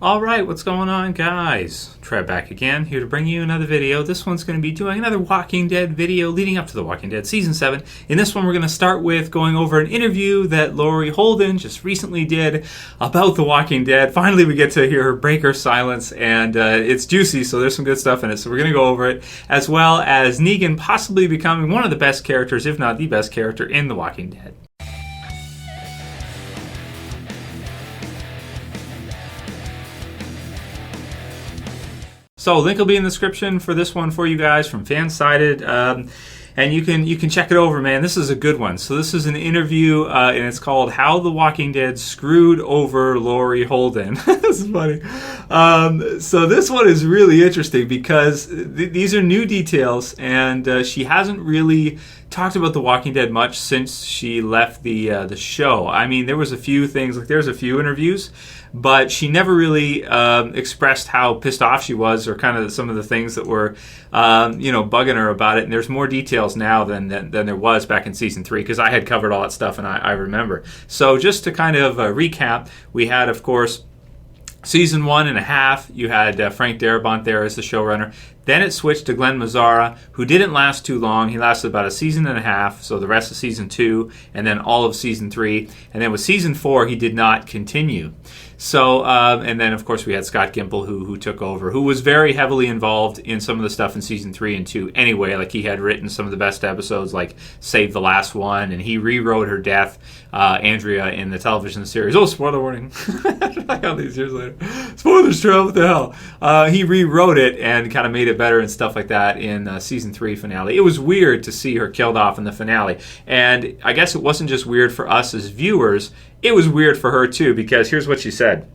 Alright, what's going on, guys? Trev back again, here to bring you another video. This one's going to be doing another Walking Dead video leading up to The Walking Dead Season 7. In this one, we're going to start with going over an interview that Laurie Holden just recently did about The Walking Dead. Finally, we get to hear her break her silence, and it's juicy, so there's some good stuff in it. So we're going to go over it, as well as Negan possibly becoming one of the best characters, if not the best character, in The Walking Dead. So link will be in the description for this one for you guys from Fansided, and you can check it over, man. This is a good one. So this is an interview, and it's called "How the Walking Dead Screwed Over Laurie Holden." This is funny. So this one is really interesting because these are new details, and she hasn't really talked about The Walking Dead much since she left the show. I mean, there was a few things, like there's a few interviews, but she never really expressed how pissed off she was, or kind of some of the things that were, bugging her about it. And there's more details now than there was back in season 3, because I had covered all that stuff and I remember. So just to kind of recap, we had, of course, season 1.5, you had Frank Darabont there as the showrunner. Then it switched to Glenn Mazzara, who didn't last too long. He lasted about a season and a half, so the rest of season 2, and then all of season 3. And then with season 4, he did not continue. So, and then of course we had Scott Gimple who took over, who was very heavily involved in some of the stuff in season 3 and 2 anyway. Like, he had written some of the best episodes, like Save the Last One, and he rewrote her death, Andrea, in the television series. Oh, spoiler warning. All these years later. Spoilers, Trev, what the hell? He rewrote it and kind of made it better and stuff like that in season 3 finale. It was weird to see her killed off in the finale. And I guess it wasn't just weird for us as viewers, it was weird for her too, because here's what she said.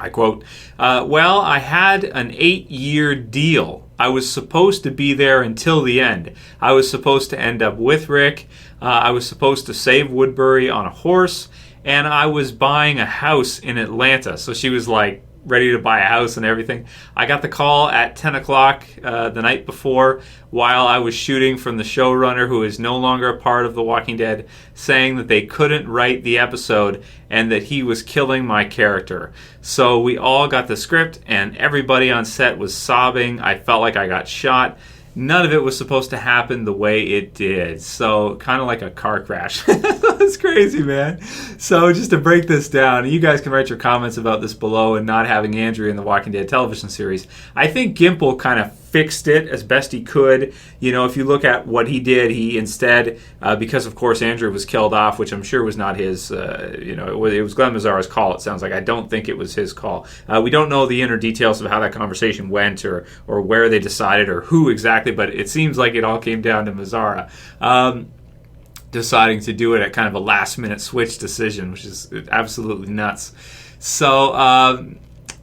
I quote, well, I had an 8-year deal. I was supposed to be there until the end. I was supposed to end up with Rick. I was supposed to save Woodbury on a horse. And I was buying a house in Atlanta. So she was like ready to buy a house and everything. I got the call at 10 o'clock the night before, while I was shooting, from the showrunner, who is no longer a part of The Walking Dead, saying that they couldn't write the episode and that he was killing my character. So we all got the script and everybody on set was sobbing. I felt like I got shot. None of it was supposed to happen the way it did. So kind of like a car crash. That's crazy, man. So just to break this down, you guys can write your comments about this below, and not having Andrea in the Walking Dead television series. I think Gimple kind of fixed it as best he could. You know, if you look at what he did, he instead, because of course Andrea was killed off, which I'm sure was not his, it was Glenn Mazzara's call, it sounds like. I don't think it was his call. We don't know the inner details of how that conversation went, or where they decided, or who exactly, but it seems like it all came down to Mazzara deciding to do it at kind of a last-minute switch decision, which is absolutely nuts. So,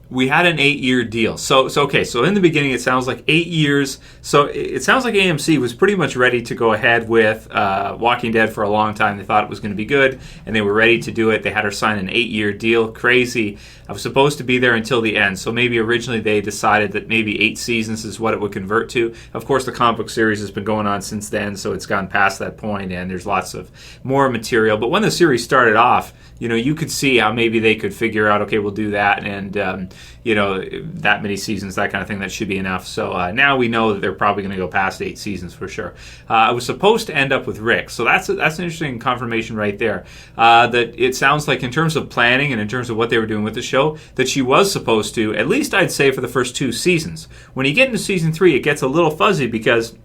we had an 8-year deal. So in the beginning, it sounds like 8 years. So it sounds like AMC was pretty much ready to go ahead with Walking Dead for a long time. They thought it was going to be good, and they were ready to do it. They had her sign an 8-year deal. Crazy. I was supposed to be there until the end. So maybe originally they decided that maybe 8 seasons is what it would convert to. Of course, the comic book series has been going on since then, so it's gone past that point, and there's lots of more material. But when the series started off, you could see how maybe they could figure out, okay, we'll do that, and that many seasons, that kind of thing, that should be enough. So now we know that they're probably going to go past 8 seasons for sure. I was supposed to end up with Rick, so that's an interesting confirmation right there. That it sounds like, in terms of planning and in terms of what they were doing with the show, that she was supposed to, at least I'd say for the first 2 seasons. When you get into season 3, it gets a little fuzzy, because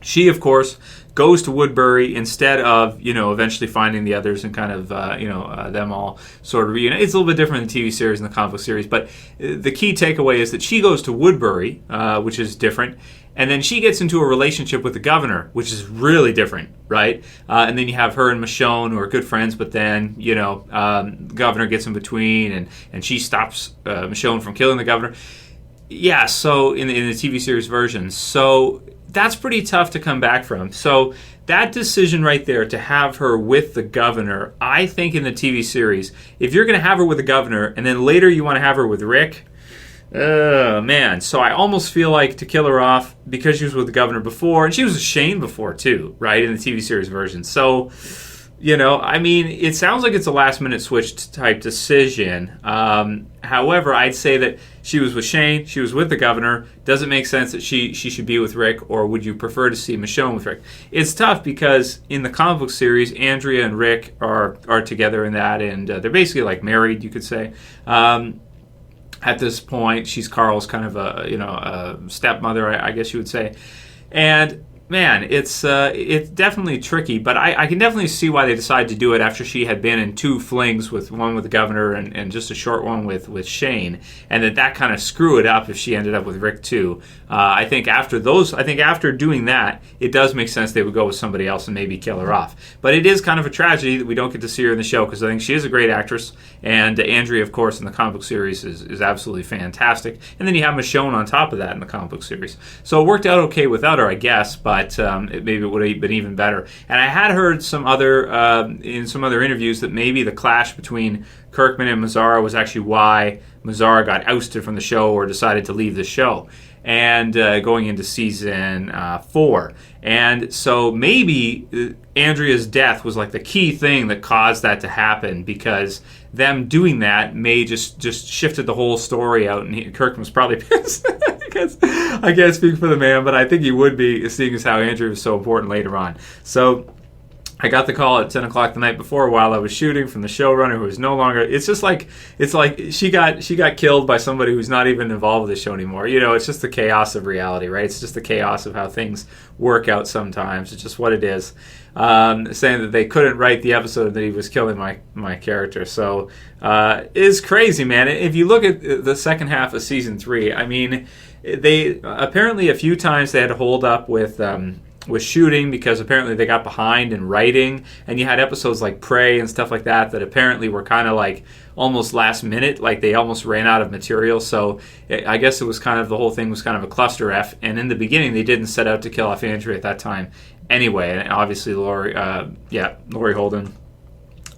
she, of course, goes to Woodbury instead of, eventually finding the others and kind of, them all sort of reunite. It's a little bit different in the TV series and the comic book series, but the key takeaway is that she goes to Woodbury, which is different, and then she gets into a relationship with the governor, which is really different, right? And then you have her and Michonne, who are good friends, but then, the governor gets in between, and she stops Michonne from killing the governor. Yeah, so in the TV series version. So that's pretty tough to come back from. So that decision right there, to have her with the governor, I think in the TV series, if you're going to have her with the governor and then later you want to have her with Rick, man. So I almost feel like, to kill her off, because she was with the governor before, and she was with Shane before too, right, in the TV series version. So I mean, it sounds like it's a last-minute switch type decision. However, I'd say that she was with Shane, she was with the governor. Does it make sense that she should be with Rick, or would you prefer to see Michonne with Rick? It's tough because in the comic book series, Andrea and Rick are together in that, and they're basically like married, you could say. At this point, she's Carl's kind of a stepmother, I guess you would say, and. Man, it's definitely tricky, but I can definitely see why they decided to do it after she had been in 2 flings, with one with the governor and just a short one with Shane, and that kind of screw it up if she ended up with Rick too. I think after doing that, it does make sense they would go with somebody else and maybe kill her off. But it is kind of a tragedy that we don't get to see her in the show, because I think she is a great actress, and Andrea, of course, in the comic book series is absolutely fantastic. And then you have Michonne on top of that in the comic book series. So it worked out okay without her, I guess, but maybe it would have been even better. And I had heard in some other interviews that maybe the clash between Kirkman and Mazzara was actually why Mazzara got ousted from the show or decided to leave the show, and going into season 4. And so maybe Andrea's death was like the key thing that caused that to happen, because them doing that may just shifted the whole story out, and Kirkman was probably pissed. Because I can't speak for the man, but I think he would be, seeing as how Andrea was so important later on. So I got the call at 10 o'clock the night before while I was shooting from the showrunner, who is no longer. It's like she got killed by somebody who's not even involved with the show anymore. It's just the chaos of reality, right? It's just the chaos of how things work out sometimes. It's just what it is. Saying that they couldn't write the episode that he was killing my character. So it's crazy, man. If you look at the second half of season 3, I mean, they apparently a few times they had to hold up with shooting, because apparently they got behind in writing, and you had episodes like Prey and stuff like that apparently were kind of like almost last minute, like they almost ran out of material. So I guess it was kind of, the whole thing was kind of a cluster F, and in the beginning they didn't set out to kill off Andrea at that time anyway, and obviously Laurie Holden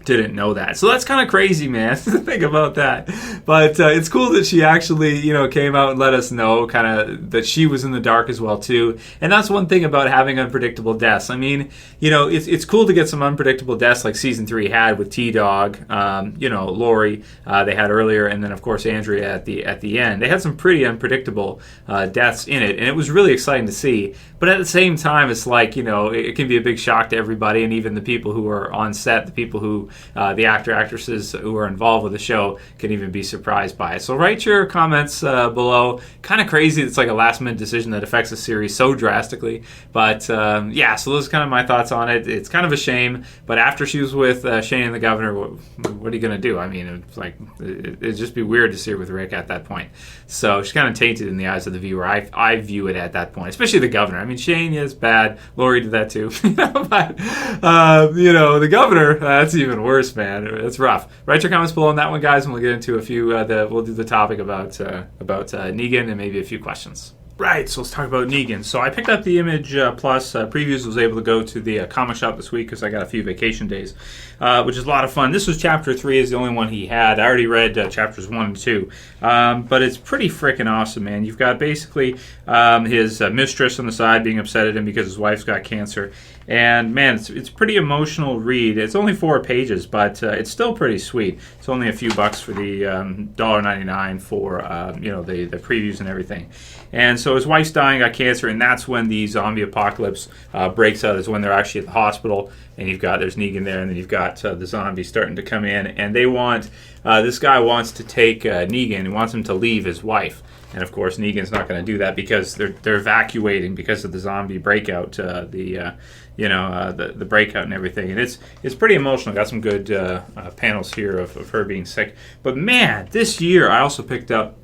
didn't know that. So that's kind of crazy, man, to think about that. But it's cool that she actually, came out and let us know kind of that she was in the dark as well, too. And that's one thing about having unpredictable deaths. I mean, it's cool to get some unpredictable deaths like season 3 had with T-Dog, Laurie, they had earlier, and then, of course, Andrea at the end. They had some pretty unpredictable deaths in it, and it was really exciting to see. But at the same time, it's like, it can be a big shock to everybody, and even the people who are on set, the people who the actresses who are involved with the show can even be surprised by it. So write your comments below. Kind of crazy it's like a last-minute decision that affects the series so drastically. But so those are kind of my thoughts on it. It's kind of a shame, but after she was with Shane and the governor, what are you going to do? I mean, it's like, it'd just be weird to see her with Rick at that point. So she's kind of tainted in the eyes of the viewer. I view it at that point, especially the governor. I mean, Shane is bad. Laurie did that too. But the governor, that's even worse, man. It's rough. Write your comments below on that one, guys, and we'll get into a few. We'll do the topic about Negan and maybe a few questions. Right, so let's talk about Negan. So I picked up the Image Plus previews, was able to go to the comic shop this week because I got a few vacation days, which is a lot of fun. This was Chapter 3, is the only one he had. I already read Chapters 1 and 2, but it's pretty freaking awesome, man. You've got basically his mistress on the side being upset at him because his wife's got cancer. And, man, it's a pretty emotional read. It's only 4 pages, but it's still pretty sweet. It's only a few bucks for the $1.99 for, the previews and everything. And so his wife's dying, got cancer, and that's when the zombie apocalypse breaks out, is when they're actually at the hospital. And there's Negan there, and then you've got the zombies starting to come in. And they want, this guy wants to take Negan and wants him to leave his wife. And of course, Negan's not going to do that because they're evacuating because of the zombie breakout, the breakout and everything. And it's pretty emotional. Got some good panels here of her being sick. But man, this year I also picked up.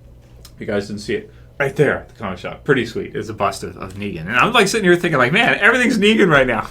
If you guys didn't see it. Right there at the comic shop. Pretty sweet. It's a bust of Negan. And I'm like sitting here thinking like, man, everything's Negan right now.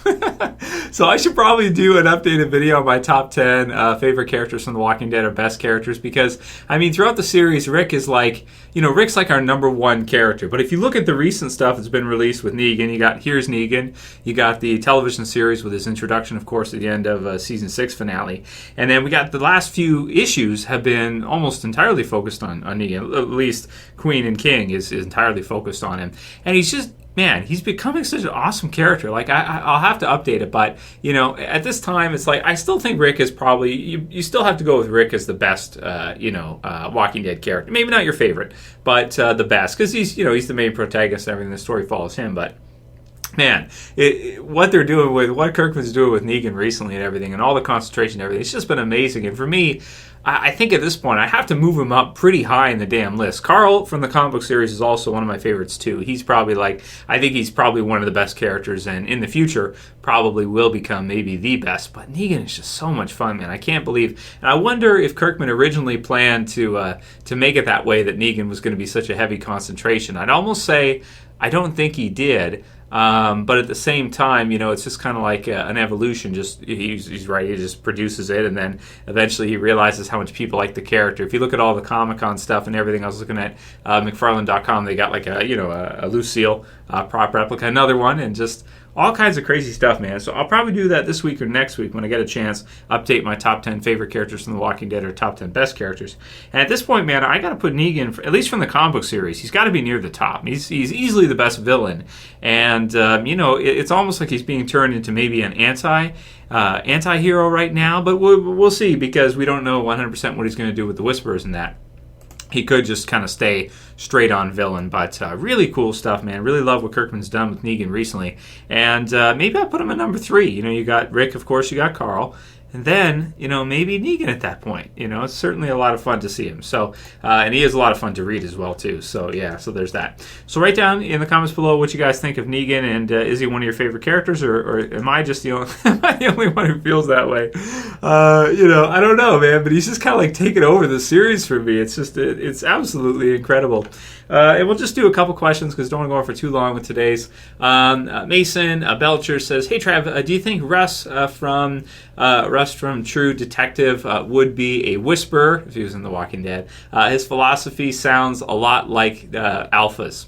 So I should probably do an updated video on my top 10 favorite characters from The Walking Dead or best characters, because, I mean, throughout the series, Rick is like, Rick's like our number one character. But if you look at the recent stuff that's been released with Negan, you got Here's Negan. You got the television series with his introduction, of course, at the end of season 6 finale. And then we got the last few issues have been almost entirely focused on Negan, at least Queen and King. is entirely focused on him. And he's just, man, he's becoming such an awesome character. Like, I'll have to update it, but, you know, at this time, it's like, I still think Rick is probably, you still have to go with Rick as the best, Walking Dead character. Maybe not your favorite, but the best, because he's the main protagonist and everything. The story follows him, but man, what they're doing with, what Kirkman's doing with Negan recently and everything, and all the concentration and everything, it's just been amazing. And for me, I think at this point, I have to move him up pretty high in the damn list. Carl from the comic book series is also one of my favorites too. He's probably I think he's probably one of the best characters, and in the future, probably will become maybe the best. But Negan is just so much fun, man. I can't believe, and I wonder if Kirkman originally planned to make it that way, that Negan was going to be such a heavy concentration. I'd almost say, I don't think he did. But at the same time, it's just kind of like an evolution. Just he's right. He just produces it, and then eventually he realizes how much people like the character. If you look at all the Comic-Con stuff and everything, I was looking at McFarlane.com. They got like a Lucille prop replica, another one, and just all kinds of crazy stuff, man. So I'll probably do that this week or next week when I get a chance. Update my top 10 favorite characters from The Walking Dead, or top 10 best characters. And at this point, man, I got to put Negan, at least from the comic book series, he's got to be near the top. He's easily the best villain, and it's almost like he's being turned into maybe an anti-hero right now. But we'll see, because we don't know 100% what he's going to do with the Whisperers and that. He could just kind of stay straight on villain, but really cool stuff, man. Really love what Kirkman's done with Negan recently, and maybe I'll put him at number 3. You got Rick, of course, you got Carl, and then maybe Negan at that point. It's certainly a lot of fun to see him. So and he is a lot of fun to read as well too. So yeah, so there's that. So write down in the comments below what you guys think of Negan, and is he one of your favorite characters, or am I just am I the only one who feels that way? I don't know, man, but he's just kind of like taking over the series for me. It's just it's absolutely incredible. And we'll just do a couple questions, because don't want to go on for too long with today's. Mason Belcher says, "Hey Trev, do you think Russ from True Detective would be a whisperer if he was in The Walking Dead? His philosophy sounds a lot like Alpha's."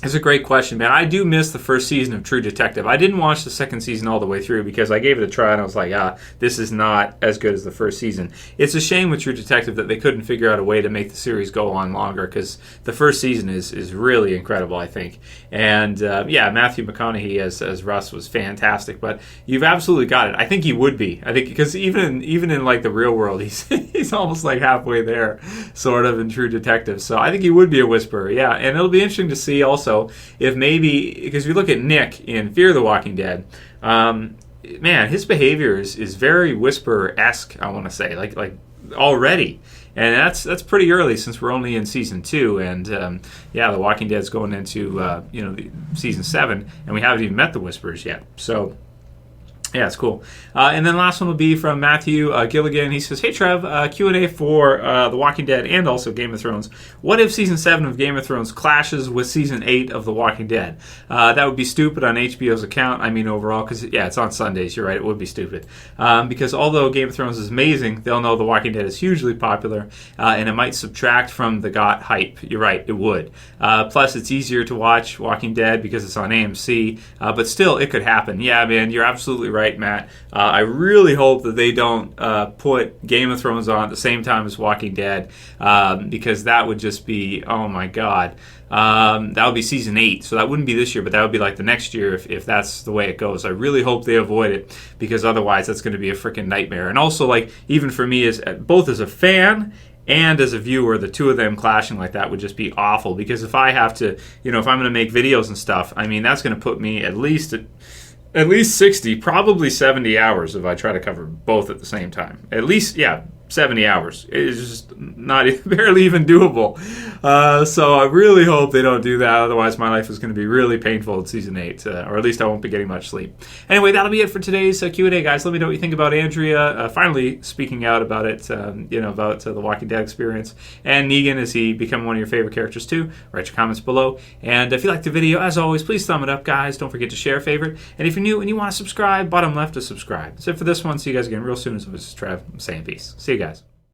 It's a great question, man. I do miss the first season of True Detective. I didn't watch the second season all the way through, because I gave it a try and I was like, this is not as good as the first season. It's a shame with True Detective that they couldn't figure out a way to make the series go on longer, because the first season is really incredible, I think. And Matthew McConaughey as Russ was fantastic, but you've absolutely got it. I think he would be. I think because even in like the real world, he's almost like halfway there, sort of, in True Detective. So I think he would be a whisperer, yeah. And it'll be interesting to see also if maybe, because if you look at Nick in Fear the Walking Dead, man, his behavior is very Whisperer-esque, I want to say, like already. And that's pretty early, since we're only in season 2, and The Walking Dead's going into season 7, and we haven't even met the Whisperers yet. So yeah, it's cool. And then last one will be from Matthew Gilligan. He says, "Hey Trev, Q and A for The Walking Dead and also Game of Thrones. What if season 7 of Game of Thrones clashes with season 8 of The Walking Dead? That would be stupid on HBO's account. I mean overall, because it's on Sundays. You're right, it would be stupid. Because although Game of Thrones is amazing, they'll know The Walking Dead is hugely popular, and it might subtract from the GOT hype. You're right, it would. Plus, it's easier to watch Walking Dead because it's on AMC, but still, it could happen. Yeah, man, you're absolutely right, Matt. I really hope that they don't put Game of Thrones on at the same time as Walking Dead, because that would just be, oh my god. That would be season 8, so that wouldn't be this year, but that would be like the next year if that's the way it goes. I really hope they avoid it, because otherwise that's going to be a freaking nightmare. And also, like, even for me, both as a fan and as a viewer, the two of them clashing like that would just be awful, because if I have to, if I'm going to make videos and stuff, I mean, that's going to put me at least 60, probably 70 hours if I try to cover both at the same time. At least, 70 hours. It's just not barely even doable. So I really hope they don't do that. Otherwise, my life is going to be really painful in season 8, or at least I won't be getting much sleep. Anyway, that'll be it for today's Q&A, guys. Let me know what you think about Andrea finally speaking out about it, about the Walking Dead experience. And Negan, is he becoming one of your favorite characters too? Write your comments below. And if you liked the video, as always, please thumb it up, guys. Don't forget to share, favorite. And if you're new and you want to subscribe, bottom left to subscribe. That's it for this one. See you guys again real soon. As always, Trev. I'm saying peace. See you guys.